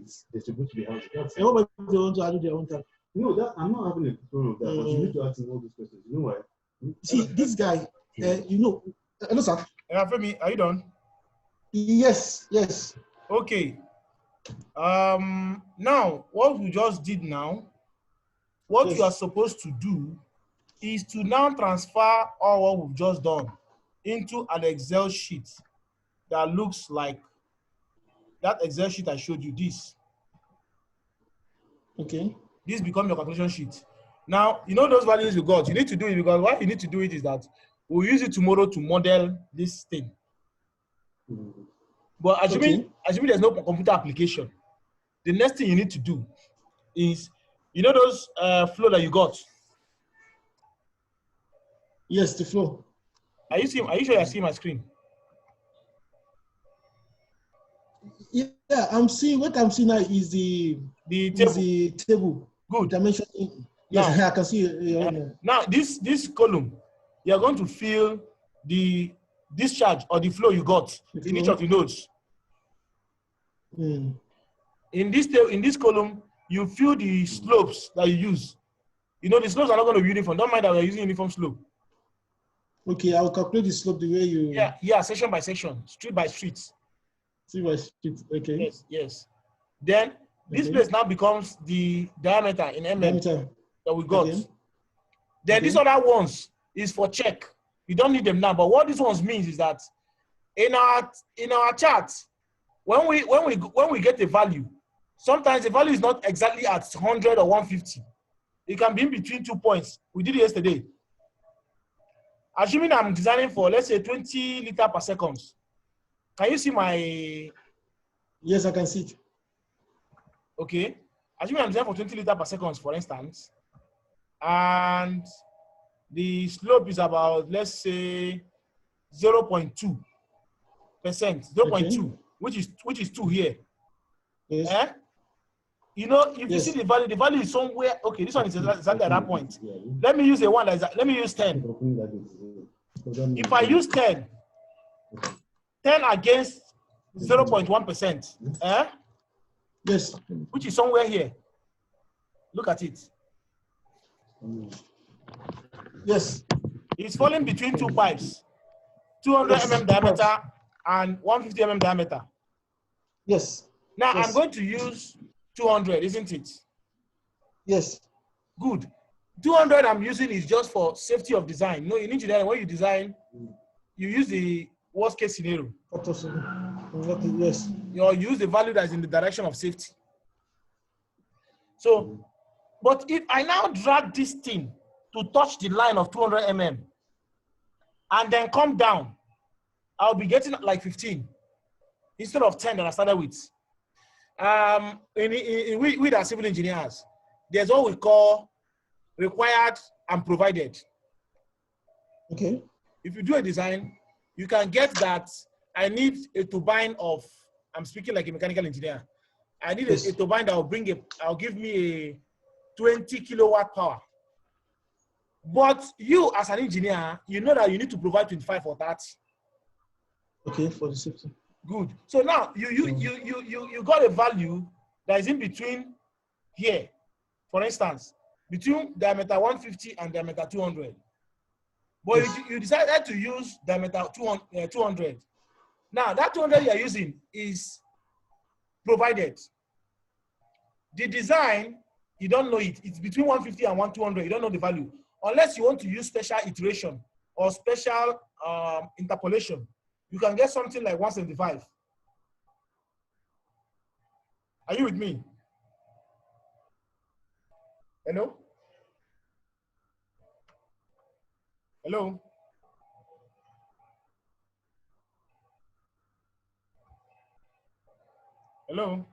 it's distributed to the house. That's And what about if they want to add their own tap? no, that I'm not having a problem with that, but you need to ask him all these questions. You know why? See, this guy, you know, hello, sir. Femi, are you done? Yes, yes. Okay. Now, what we just did now, what Yes. you are supposed to do is to now transfer all what we've just done into an Excel sheet that looks like that Excel sheet I showed you. This Okay. This becomes your calculation sheet. Now, you know those values you got. You need to do it because why you need to do it is that we'll use it tomorrow to model this thing. But assuming there's no computer application, the next thing you need to do is, you know those flow that you got? Yes, the flow. Are you sure you're seeing my screen? Yeah, I'm seeing what I'm seeing now is the table. Good. Dimension. Yes, Now, I can see it. Now this column, you're going to fill the discharge or the flow you got in each of the nodes. In this column, you fill the slopes that you use. You know the slopes are not going to be uniform. Don't mind that we're using uniform slope. Okay, I'll calculate the slope the way you. Yeah, section by section, street by street. Street by street. Okay. Yes. Then this place now becomes the diameter in mm that we got. Okay. Then these other ones is for check. You don't need them now. But what these ones means is that in our chart, when we get a value, sometimes the value is not exactly at 100 or 150. It can be in between 2 points. We did it yesterday. Assuming I'm designing for, let's say, 20 liters per second. Can you see my? Yes, I can see it. Okay. Assuming I'm designing for 20 liters per second, for instance, and the slope is about, let's say, 0.2%, 0.2, which is 2 here. Yes. You know, if you see the value is somewhere. Okay, this one is exactly at that point. Let me use a one let me use 10. If I use 10 against 0.1%, yes, which is somewhere here. Look at it. Yes. It's falling between two pipes, 200 mm diameter and 150 mm diameter. Yes. Now I'm going to use 200, isn't it? Yes. Good. 200 I'm using is just for safety of design. No, in engineering, when you design, you use the worst case scenario. Yes. You use the value that is in the direction of safety. So, but if I now drag this thing to touch the line of 200 mm and then come down, I'll be getting like 15 instead of 10 that I started with. With our civil engineers, there's what we call required and provided. Okay. If you do a design, you can get that I need a turbine of, I'm speaking like a mechanical engineer. I need a turbine that will give me a 20 kilowatt power. But you as an engineer, you know that you need to provide 25 or 30. Okay, for the safety. Good. So now you got a value that is in between here. For instance, between diameter 150 and diameter 200. But you decided to use diameter 200. Now that 200 you are using is provided. The design, you don't know it. It's between 150 and 200. You don't know the value. Unless you want to use special iteration or special interpolation, you can get something like 175. Are you with me? Hello? Hello? Hello?